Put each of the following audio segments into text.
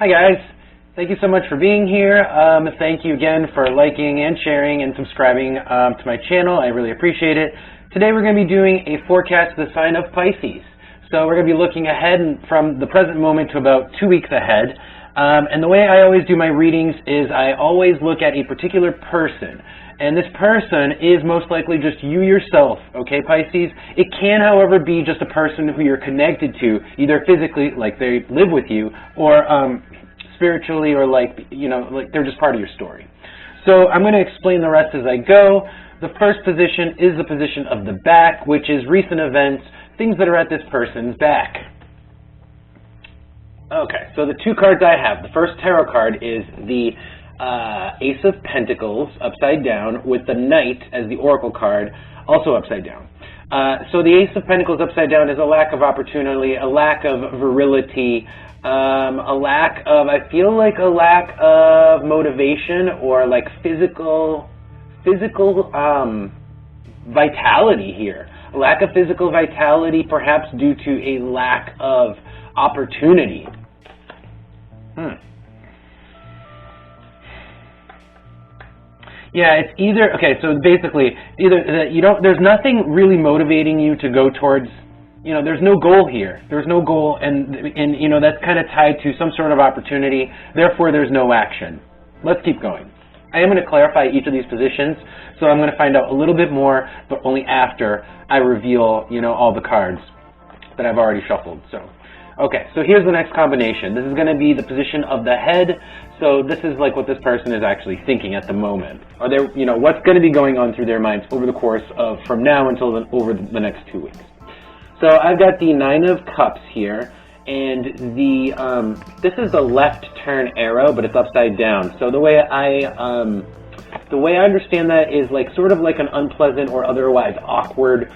Hi guys, thank you so much for being here. Thank you again for liking and sharing and subscribing to my channel. I really appreciate it. Today we're going to be doing a forecast of the sign of Pisces. So we're going to be looking ahead from the present moment to about 2 weeks ahead. And the way I always do my readings is I always look at a particular person. And this person is most likely just you yourself, okay, Pisces? It can, however, be just a person who you're connected to, either physically, like they live with you, or spiritually, or like they're just part of your story. So I'm going to explain the rest as I go. The first position is the position of the back, which is recent events, things that are at this person's back. Okay, so the two cards I have. The first tarot card is the Ace of Pentacles upside down with the Knight as the Oracle card also upside down. So the Ace of Pentacles upside down is a lack of opportunity, a lack of virility, a lack of, I feel like a lack of motivation or like physical vitality here. A lack of physical vitality perhaps due to a lack of opportunity. Yeah, it's either, okay, so basically, either that there's nothing really motivating you to go towards, there's no goal here. There's no goal, and that's kind of tied to some sort of opportunity, therefore there's no action. Let's keep going. I am going to clarify each of these positions, so I'm going to find out a little bit more, but only after I reveal, all the cards that I've already shuffled, so. Okay, so here's the next combination. This is going to be the position of the head. So this is like what this person is actually thinking at the moment. Are there, what's going to be going on through their minds over the course of from now until over the next 2 weeks. So I've got the Nine of Cups here, and this is the left turn arrow, but it's upside down. So the way I understand that is like sort of like an unpleasant or otherwise awkward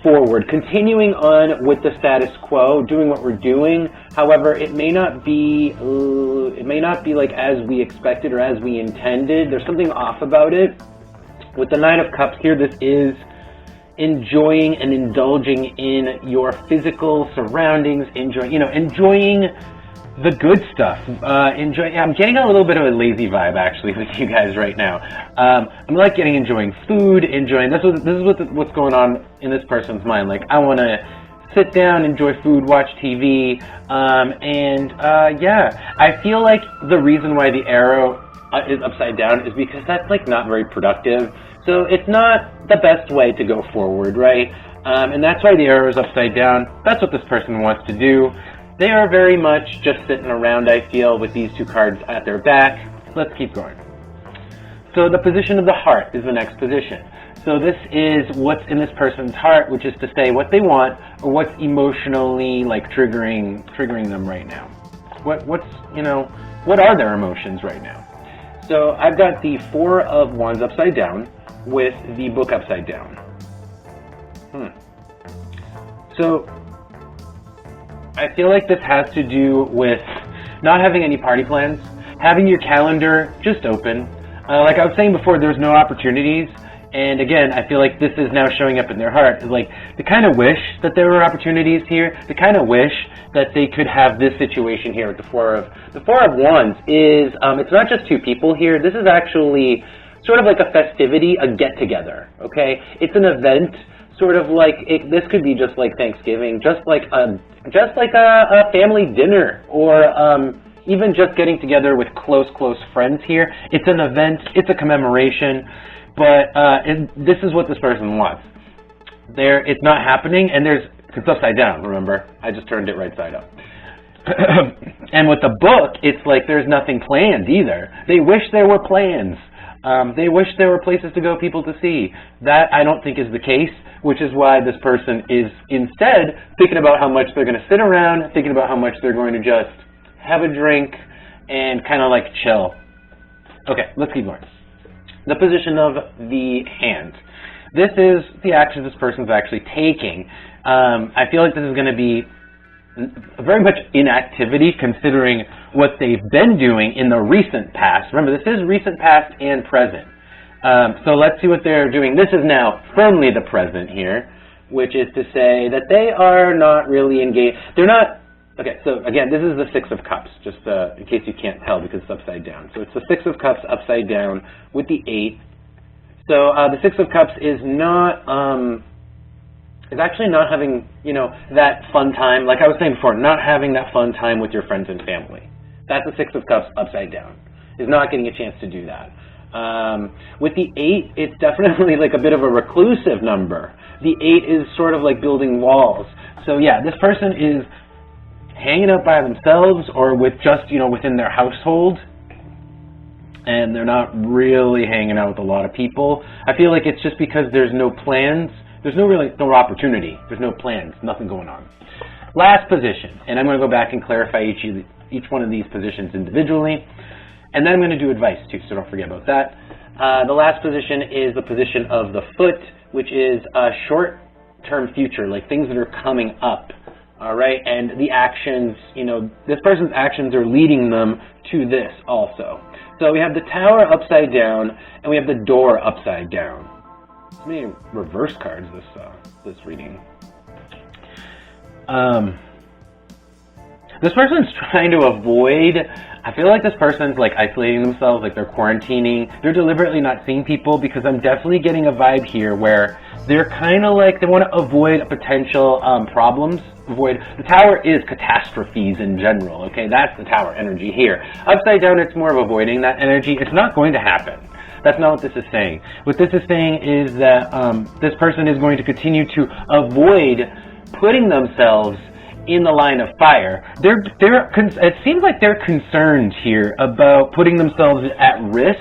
forward, continuing on with the status quo, doing what we're doing. However, it may not be like as we expected or as we intended. There's something off about it. With the Nine of Cups here, this is enjoying and indulging in your physical surroundings, enjoying the good stuff. I'm getting a little bit of a lazy vibe actually with you guys right now. I'm like enjoying food, this is what's going on in this person's mind. Like I want to sit down, enjoy food, watch TV, yeah. I feel like the reason why the arrow is upside down is because that's like not very productive. So it's not the best way to go forward, right? And that's why the arrow is upside down. That's what this person wants to do. They are very much just sitting around, I feel, with these two cards at their back. Let's keep going. So the position of the heart is the next position. So this is what's in this person's heart, which is to say what they want or what's emotionally like triggering them right now. What are their emotions right now? So I've got the Four of Wands upside down with the Book upside down. So I feel like this has to do with not having any party plans, having your calendar just open. Like I was saying before, there's no opportunities. And again, I feel like this is now showing up in their heart. Like they kind of wish that there were opportunities here. They kind of wish that they could have this situation here with the Four of Wands is, it's not just two people here. This is actually sort of like a festivity, a get-together, okay? It's an event, sort of like, this could be just like Thanksgiving, just like a family dinner, or even just getting together with close friends here. It's an event, it's a commemoration, but this is what this person wants. It's not happening, and it's upside down, remember? I just turned it right side up. And with the Book, it's like there's nothing planned either. They wish there were plans. They wish there were places to go, people to see. That I don't think is the case, which is why this person is instead thinking about how much they're going to sit around, thinking about how much they're going to just have a drink and kind of like chill. Okay, let's keep going. The position of the hand. This is the action this person's actually taking. I feel like this is going to be very much inactivity considering what they've been doing in the recent past. Remember, this is recent past and present. So let's see what they're doing. This is now firmly the present here, which is to say that they are not really engaged. They're not Okay, so again, this is the Six of Cups, just in case you can't tell because it's upside down. So it's the Six of Cups upside down with the 8. So the Six of Cups is not, is actually not having, you know, that fun time. Like I was saying before, not having that fun time with your friends and family. That's the Six of Cups upside down. Is not getting a chance to do that. With the 8, it's definitely like a bit of a reclusive number. The 8 is sort of like building walls. So yeah, this person is hanging out by themselves or with just, you know, within their household. And they're not really hanging out with a lot of people. I feel like it's just because there's no plans. There's no opportunity. There's no plans. Nothing going on. Last position, and I'm going to go back and clarify each one of these positions individually. And then I'm going to do advice too, so don't forget about that. The last position is the position of the foot, which is a short-term future, like things that are coming up. All right, and the actions, you know, this person's actions are leading them to this also. So we have the Tower upside down, and we have the Door upside down. So many reverse cards this reading. This person's trying to avoid, I feel like this person's like isolating themselves, like they're quarantining. They're deliberately not seeing people because I'm definitely getting a vibe here where they're kind of like, they want to avoid potential problems. The Tower is catastrophes in general, okay? That's the Tower energy here. Upside down, it's more of avoiding that energy. It's not going to happen. That's not what this is saying. What this is saying is that this person is going to continue to avoid putting themselves in the line of fire. It seems like they're concerned here about putting themselves at risk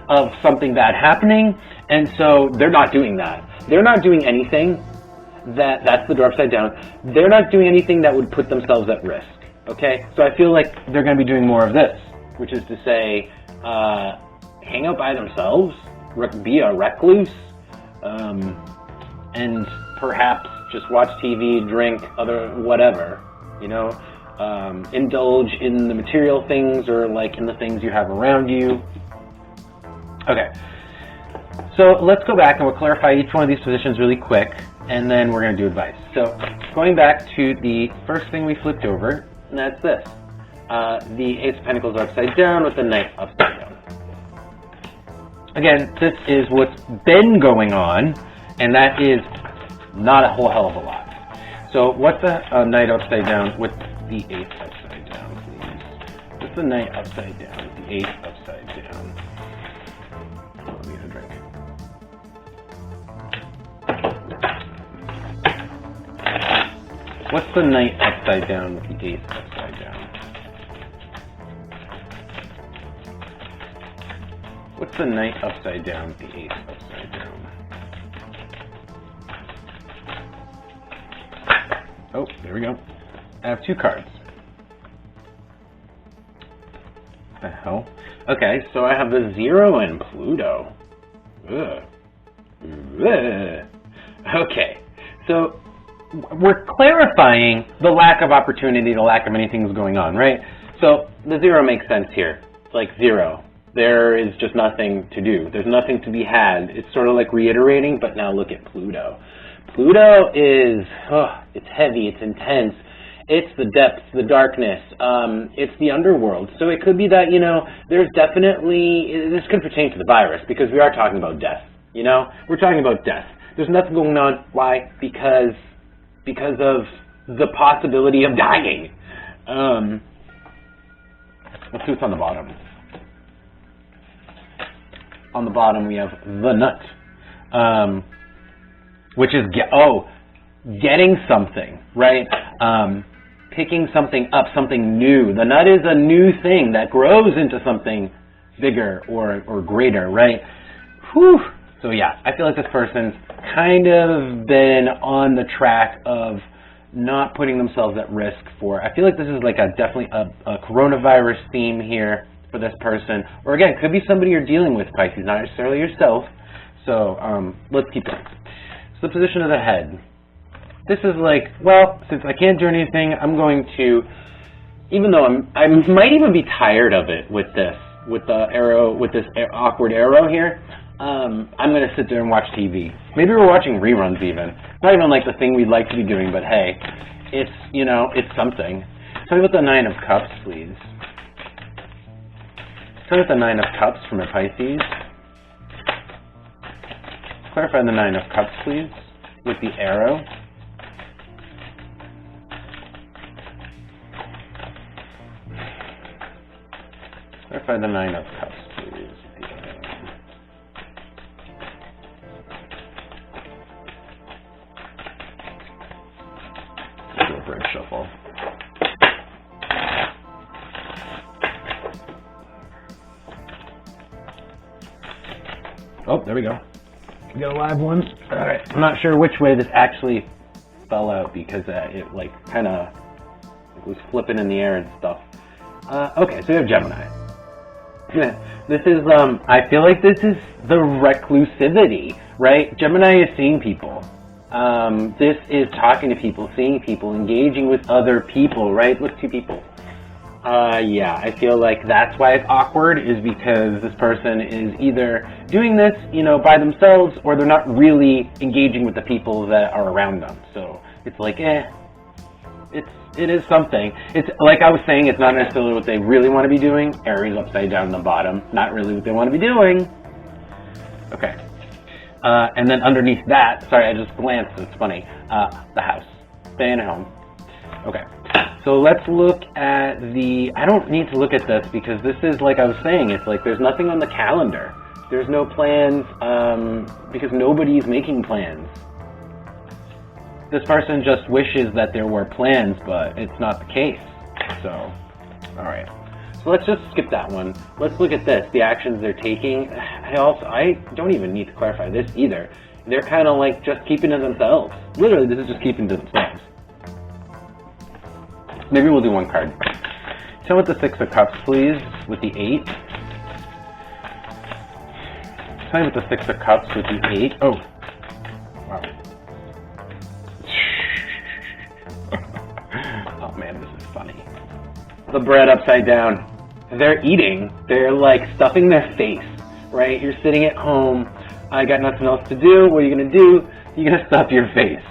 of something bad happening, and so they're not doing that. They're not doing anything that's the Door upside down. They're not doing anything that would put themselves at risk, okay? So I feel like they're going to be doing more of this, which is to say, hang out by themselves, be a recluse, and perhaps just watch TV, drink, whatever, you know, indulge in the material things or like in the things you have around you. Okay, so let's go back and we'll clarify each one of these positions really quick, and then we're going to do advice. So going back to the first thing we flipped over, and that's this. The Ace of Pentacles upside down with the Knight upside down. Again, this is what's been going on, and that is not a whole hell of a lot. So what's the Knight upside down with the Ace upside down, please? What's the Knight upside down with the Ace upside down? Let me get a drink. What's the Knight upside down with the Ace upside down? What's the Knight upside down with the Ace upside down? Oh, there we go. I have 2 cards. What the hell? Okay, so I have the 0 and Pluto. Ugh. Ugh. Okay, so we're clarifying the lack of opportunity, the lack of anything going on, right? So the 0 makes sense here. It's like 0. There is just nothing to do. There's nothing to be had. It's sort of like reiterating, but now look at Pluto. Pluto is, it's heavy, it's intense, it's the depths, the darkness, it's the underworld. So it could be that, you know, there's definitely, this could pertain to the virus because we are talking about death, you know? We're talking about death. There's nothing going on. Why? Because of the possibility of dying. Let's see what's on the bottom. On the bottom we have the Nut. Which is, getting something, right? Picking something up, something new. The Nut is a new thing that grows into something bigger or greater, right? Whew. So yeah, I feel like this person's kind of been on the track of not putting themselves at risk for, I feel like this is like definitely a coronavirus theme here for this person. Or again, could be somebody you're dealing with, Pisces, not necessarily yourself. So let's keep going. So the position of the head. This is like, well, since I can't do anything, I'm going to, even though I might even be tired of it with this awkward arrow here, I'm going to sit there and watch TV. Maybe we're watching reruns even. Not even like the thing we'd like to be doing, but hey, it's, you know, it's something. Tell me about the Nine of Cups, please. Tell me about the Nine of Cups for my Pisces. Clarify the Nine of Cups, please, with the arrow. Clarify the Nine of Cups, please. Let's do a bridge shuffle. Oh, there we go. We got a live one. All right. I'm not sure which way this actually fell out because it like kind of was flipping in the air and stuff. Okay, so we have Gemini. This is, I feel like this is the reclusivity, right? Gemini is seeing people. This is talking to people, seeing people, engaging with other people, right? Look, two people. Yeah, I feel like that's why it's awkward, is because this person is either doing this, you know, by themselves, or they're not really engaging with the people that are around them. So it's like, it is something. It's like I was saying, it's not necessarily what they really want to be doing. Aries upside down in the bottom, not really what they want to be doing. Okay. And then underneath that, sorry, I just glanced, it's funny, the house, staying at home. Okay. So let's look at I don't need to look at this because this is, like I was saying, it's like there's nothing on the calendar. There's no plans, because nobody's making plans. This person just wishes that there were plans, but it's not the case. So, all right. So let's just skip that one. Let's look at this, the actions they're taking. I don't even need to clarify this either. They're kind of like just keeping to themselves. Literally, this is just keeping to themselves. Maybe we'll do one card. Tell me with the Six of Cups, please, with the 8. Tell me with the Six of Cups with the 8. Oh, wow. Oh man, this is funny. The bread upside down. They're eating. They're like stuffing their face, right? You're sitting at home. I got nothing else to do. What are you going to do? You're going to stuff your face.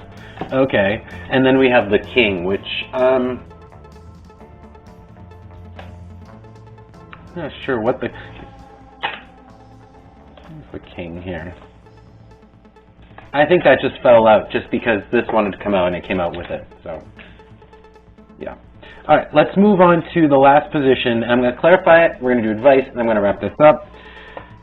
Okay. And then we have the King, which, I'm not sure what what's the King here? I think that just fell out just because this wanted to come out and it came out with it. So, yeah. All right, let's move on to the last position. I'm going to clarify it. We're going to do advice, and I'm going to wrap this up.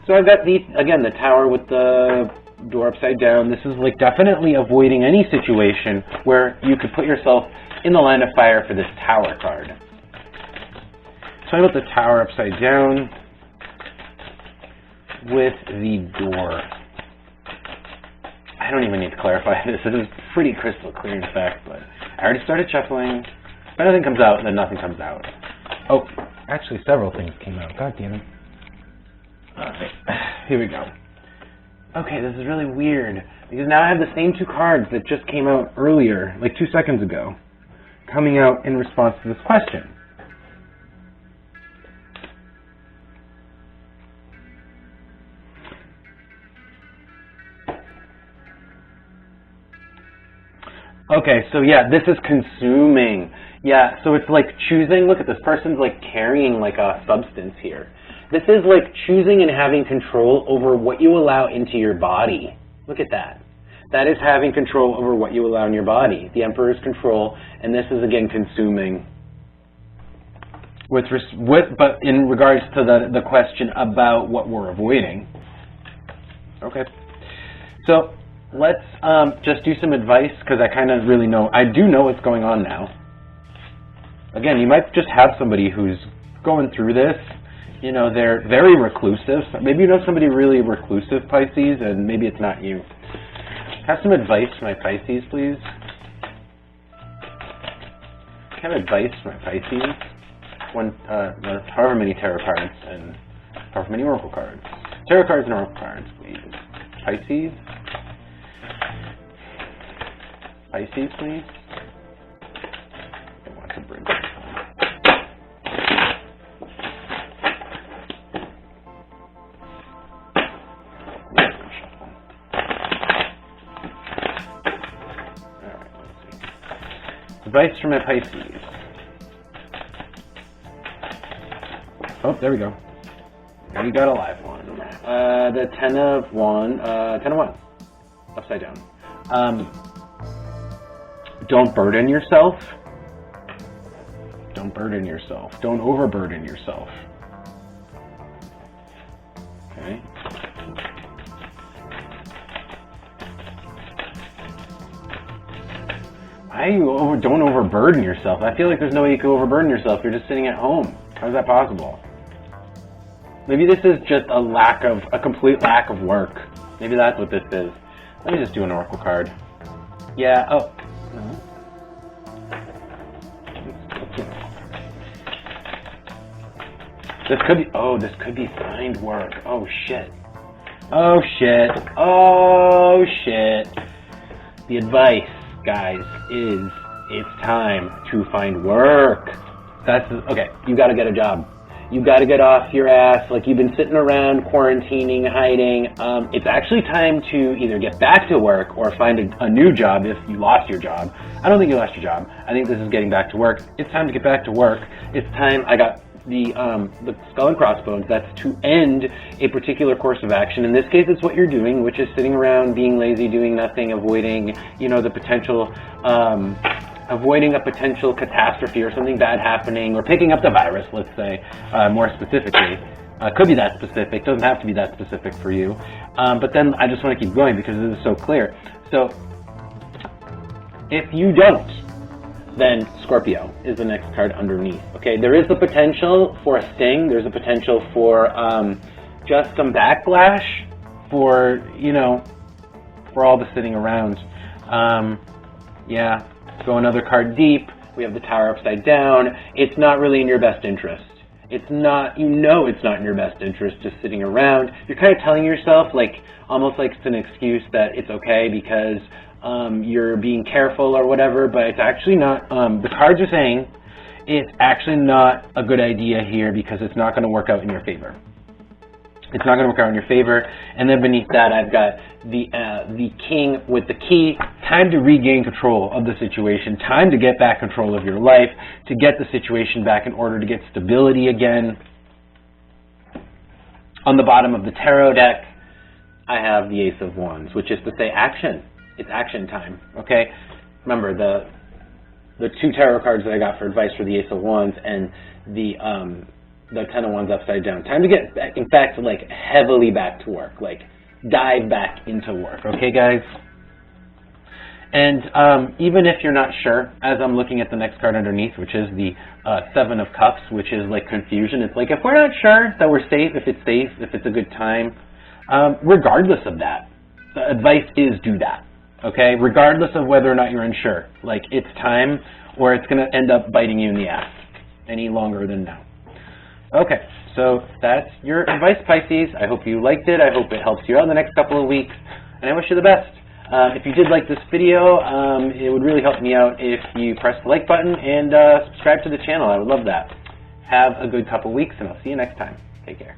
So I've got again, the Tower with the door upside down. This is like definitely avoiding any situation where you could put yourself in the line of fire for this Tower card. So I got the Tower upside down with the door. I don't even need to clarify this. This is pretty crystal clear, in fact, but I already started shuffling. If anything comes out, then nothing comes out. Oh, actually several things came out. God damn it. Alright, here we go. Okay, this is really weird, because now I have the same two cards that just came out earlier, like 2 seconds ago, coming out in response to this question. Okay, so yeah, this is consuming. Yeah, so it's like choosing. Look at this person's like carrying like a substance here. This is like choosing and having control over what you allow into your body. Look at that. That is having control over what you allow in your body. The Emperor's control, and this is again consuming. But in regards to the question about what we're avoiding. Okay. So let's just do some advice, because I kind of really know. I do know what's going on now. Again, you might just have somebody who's going through this. You know, they're very reclusive. Maybe you know somebody really reclusive, Pisces, and maybe it's not you. Have some advice for my Pisces, please. Have advice for my Pisces. However many tarot cards and however many oracle cards. Tarot cards and oracle cards, please. Pisces. Pisces, please. I want to bring this one. Alright, let's see. Advice for my Pisces. Oh, there we go. We got a live one. The 10 of Wands, upside down. Don't burden yourself. Don't burden yourself. Don't overburden yourself. Okay. Don't overburden yourself? I feel like there's no way you can overburden yourself. You're just sitting at home. How is that possible? Maybe this is just a complete lack of work. Maybe that's what this is. Let me just do an oracle card. Yeah, oh. No. This could be find work. Oh shit. Oh shit. Oh shit. The advice, guys, is it's time to find work. Okay, you gotta get a job. You gotta get off your ass. Like, you've been sitting around quarantining, hiding. It's actually time to either get back to work or find a new job if you lost your job. I don't think you lost your job. I think this is getting back to work. It's time to get back to work. It's time. I got the skull and crossbones. That's to end a particular course of action. In this case, it's what you're doing, which is sitting around, being lazy, doing nothing, avoiding, the potential, avoiding a potential catastrophe or something bad happening, or picking up the virus, let's say, more specifically. Could be that specific. Doesn't have to be that specific for you. But then I just want to keep going because this is so clear. So if you don't, then Scorpio is the next card underneath. Okay, there is the potential for a sting. There's a potential for just some backlash for, for all the sitting around. Yeah, go another card deep. We have the Tower upside down. It's not really in your best interest. It's not, it's not in your best interest just sitting around. You're kind of telling yourself, almost like it's an excuse that it's okay because you're being careful or whatever, but it's actually not. The cards are saying it's actually not a good idea here because it's not going to work out in your favor. It's not going to work out in your favor. And then beneath that, I've got the king with the key. Time to regain control of the situation. Time to get back control of your life, to get the situation back in order, to get stability again. On the bottom of the tarot deck, I have the Ace of Wands, which is to say action. It's action time, okay? Remember, the two tarot cards that I got for advice for the Ace of Wands and the 10 of Wands upside down. Time to get back, in fact, heavily back to work. Dive back into work, okay, guys? And even if you're not sure, as I'm looking at the next card underneath, which is the 7 of Cups, which is confusion. It's if we're not sure that we're safe, if it's a good time, regardless of that, the advice is do that. Okay, regardless of whether or not you're unsure, it's time, or it's going to end up biting you in the ass any longer than now. Okay, so that's your advice, Pisces. I hope you liked it. I hope it helps you out in the next couple of weeks, and I wish you the best. If you did like this video, it would really help me out if you press the like button and subscribe to the channel. I would love that. Have a good couple weeks, and I'll see you next time. Take care.